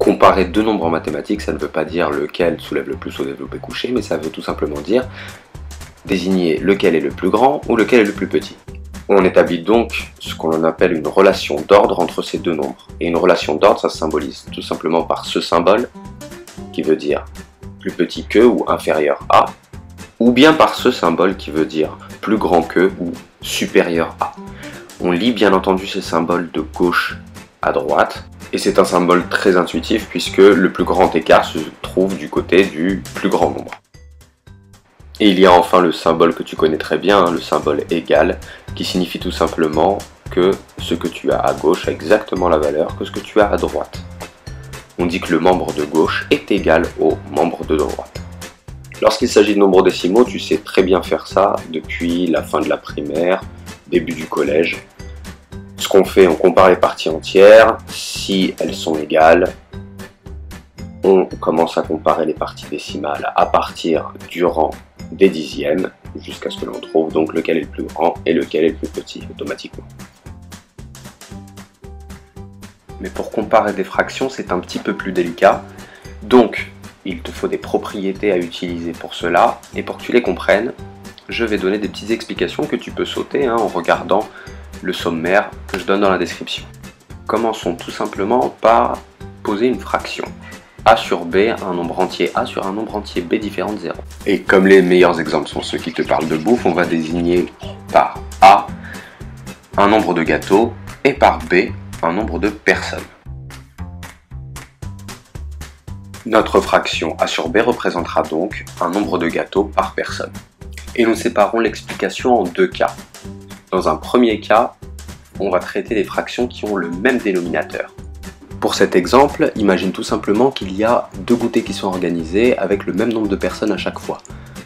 Comparer deux nombres en mathématiques, ça ne veut pas dire lequel soulève le plus au développé couché, mais ça veut tout simplement dire désigner lequel est le plus grand ou lequel est le plus petit. On établit donc ce qu'on appelle une relation d'ordre entre ces deux nombres. Et une relation d'ordre, ça se symbolise tout simplement par ce symbole, qui veut dire plus petit que ou inférieur à, ou bien par ce symbole qui veut dire plus grand que ou supérieur à. On lit bien entendu ces symboles de gauche à droite, et c'est un symbole très intuitif puisque le plus grand écart se trouve du côté du plus grand nombre. Et il y a enfin le symbole que tu connais très bien, le symbole égal, qui signifie tout simplement que ce que tu as à gauche a exactement la valeur que ce que tu as à droite. On dit que le membre de gauche est égal au membre de droite. Lorsqu'il s'agit de nombres décimaux, tu sais très bien faire ça depuis la fin de la primaire, début du collège. Ce qu'on fait, on compare les parties entières, si elles sont égales, on commence à comparer les parties décimales à partir du rang des dixièmes, jusqu'à ce que l'on trouve donc lequel est le plus grand et lequel est le plus petit, automatiquement. Mais pour comparer des fractions, c'est un petit peu plus délicat, donc il te faut des propriétés à utiliser pour cela, et pour que tu les comprennes, je vais donner des petites explications que tu peux sauter en regardant le sommaire que je donne dans la description. Commençons tout simplement par poser une fraction. A sur B, un nombre entier A sur un nombre entier B différent de 0. Et comme les meilleurs exemples sont ceux qui te parlent de bouffe, on va désigner par A un nombre de gâteaux et par B un nombre de personnes. Notre fraction A sur B représentera donc un nombre de gâteaux par personne. Et nous séparons l'explication en deux cas. Dans un premier cas, on va traiter des fractions qui ont le même dénominateur. Pour cet exemple, imagine tout simplement qu'il y a deux goûters qui sont organisés avec le même nombre de personnes à chaque fois.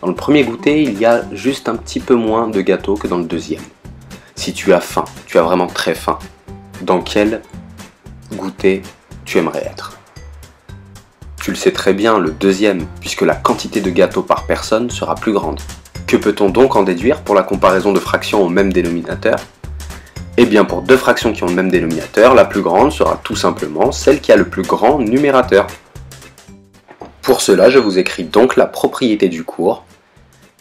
Dans le premier goûter, il y a juste un petit peu moins de gâteaux que dans le deuxième. Si tu as faim, tu as vraiment très faim, dans quel goûter tu aimerais être? Tu le sais très bien, le deuxième, puisque la quantité de gâteaux par personne sera plus grande. Que peut-on donc en déduire pour la comparaison de fractions au même dénominateur? Eh bien pour deux fractions qui ont le même dénominateur, la plus grande sera tout simplement celle qui a le plus grand numérateur. Pour cela, je vous écris donc la propriété du cours.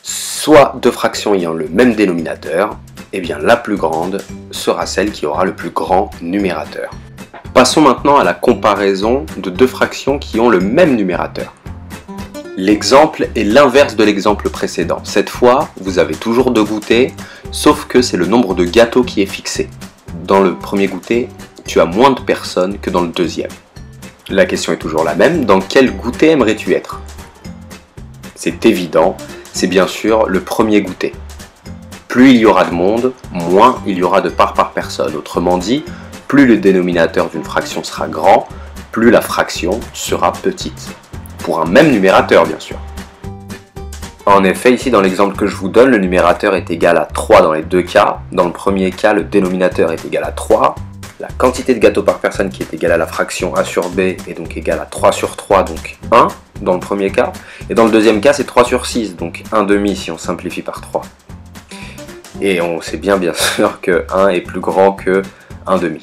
Soit deux fractions ayant le même dénominateur, eh bien la plus grande sera celle qui aura le plus grand numérateur. Passons maintenant à la comparaison de deux fractions qui ont le même numérateur. L'exemple est l'inverse de l'exemple précédent. Cette fois, vous avez toujours deux goûters, sauf que c'est le nombre de gâteaux qui est fixé. Dans le premier goûter, tu as moins de personnes que dans le deuxième. La question est toujours la même, dans quel goûter aimerais-tu être? C'est évident, c'est bien sûr le premier goûter. Plus il y aura de monde, moins il y aura de parts par personne. Autrement dit, plus le dénominateur d'une fraction sera grand, plus la fraction sera petite. Pour un même numérateur, bien sûr. En effet, ici dans l'exemple que je vous donne, le numérateur est égal à 3 dans les deux cas. Dans le premier cas, le dénominateur est égal à 3. La quantité de gâteaux par personne qui est égale à la fraction A sur B est donc égale à 3 sur 3, donc 1 dans le premier cas. Et dans le deuxième cas, c'est 3 sur 6, donc 1 demi si on simplifie par 3. Et on sait bien sûr que 1 est plus grand que 1 demi.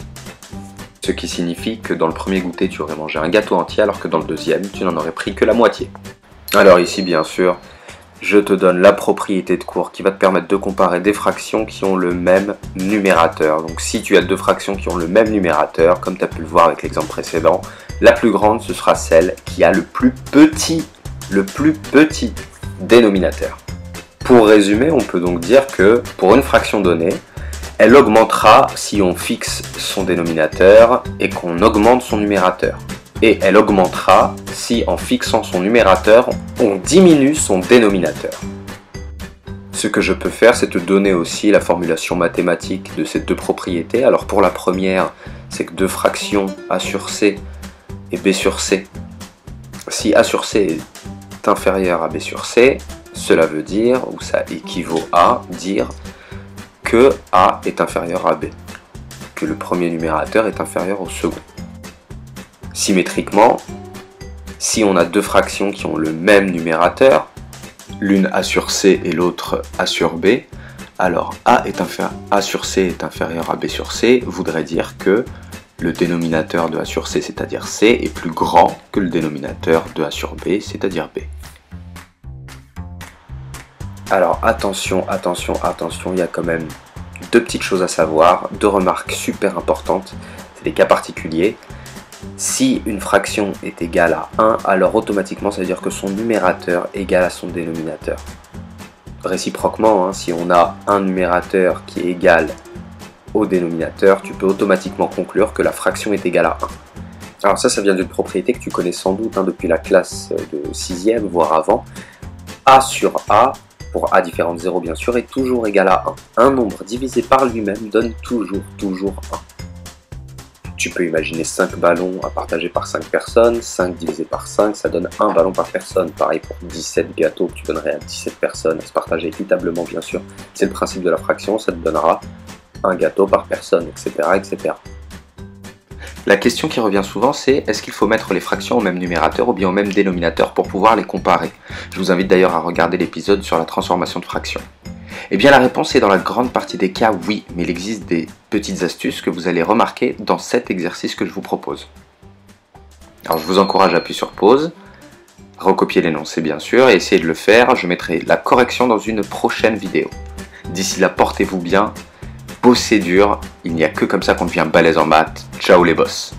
Ce qui signifie que dans le premier goûter, tu aurais mangé un gâteau entier, alors que dans le deuxième, tu n'en aurais pris que la moitié. Alors ici, bien sûr, je te donne la propriété de cours qui va te permettre de comparer des fractions qui ont le même numérateur. Donc si tu as deux fractions qui ont le même numérateur, comme tu as pu le voir avec l'exemple précédent, la plus grande, ce sera celle qui a le plus petit dénominateur. Pour résumer, on peut donc dire que pour une fraction donnée, elle augmentera si on fixe son dénominateur et qu'on augmente son numérateur. Et elle augmentera si en fixant son numérateur, on diminue son dénominateur. Ce que je peux faire, c'est te donner aussi la formulation mathématique de ces deux propriétés. Alors pour la première, c'est que deux fractions A sur C et B sur C. Si A sur C est inférieur à B sur C, cela veut dire, ou ça équivaut à dire, que A est inférieur à B, que le premier numérateur est inférieur au second. Symétriquement, si on a deux fractions qui ont le même numérateur, l'une A sur C et l'autre A sur B, alors A sur C est inférieur à B sur C voudrait dire que le dénominateur de A sur C, c'est-à-dire C, est plus grand que le dénominateur de A sur B, c'est-à-dire B. Alors attention, il y a quand même deux petites choses à savoir, deux remarques super importantes, c'est des cas particuliers. Si une fraction est égale à 1, alors automatiquement ça veut dire que son numérateur est égal à son dénominateur. Réciproquement, si on a un numérateur qui est égal au dénominateur, tu peux automatiquement conclure que la fraction est égale à 1. Alors ça vient d'une propriété que tu connais sans doute depuis la classe de 6e, voire avant. A sur A, pour A différent de 0 bien sûr, est toujours égal à 1. Un nombre divisé par lui-même donne toujours 1. Tu peux imaginer 5 ballons à partager par 5 personnes, 5 divisé par 5, ça donne 1 ballon par personne. Pareil pour 17 gâteaux que tu donnerais à 17 personnes, à se partager équitablement bien sûr. C'est le principe de la fraction, ça te donnera un gâteau par personne, etc., etc. La question qui revient souvent, c'est est-ce qu'il faut mettre les fractions au même numérateur ou bien au même dénominateur pour pouvoir les comparer? Je vous invite d'ailleurs à regarder l'épisode sur la transformation de fractions. Eh bien la réponse est dans la grande partie des cas oui, mais il existe des petites astuces que vous allez remarquer dans cet exercice que je vous propose. Alors je vous encourage à appuyer sur pause, recopier l'énoncé bien sûr, et essayer de le faire. Je mettrai la correction dans une prochaine vidéo. D'ici là, portez-vous bien, bossez dur, il n'y a que comme ça qu'on devient balèze en maths. Ciao les boss!